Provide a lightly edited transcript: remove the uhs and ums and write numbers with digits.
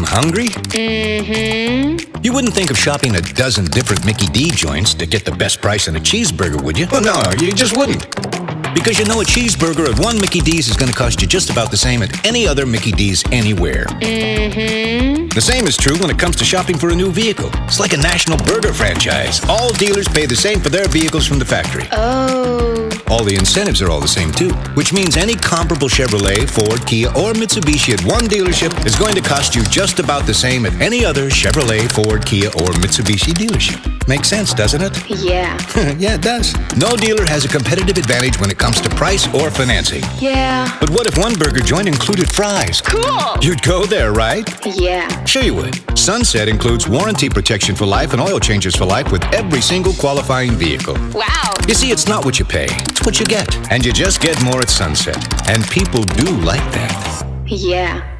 Hungry? Mm-hmm. You wouldn't think of shopping a dozen different Mickey D joints to get the best price on a cheeseburger, would you? Well, no, you just wouldn't. Because you know a cheeseburger at one Mickey D's is going to cost you just about the same at any other Mickey D's anywhere. Mm-hmm. The same is true when it comes to shopping for a new vehicle. It's like a national burger franchise. All dealers pay the same for their vehicles from the factory. Oh. All the incentives are all the same too, which means any comparable Chevrolet, Ford, Kia, or Mitsubishi at one dealership is going to cost you just about the same at any other Chevrolet, Ford, Kia, or Mitsubishi dealership. Makes sense, doesn't it? Yeah. Yeah, it does. No dealer has a competitive advantage when it comes to price or financing. Yeah. But what if one burger joint included fries? Cool. You'd go there, right? Yeah. Sure you would. Sunset includes warranty protection for life and oil changes for life with every single qualifying vehicle. Wow. You see, it's not what you pay, it's what you get. And you just get more at Sunset. And people do like that. Yeah.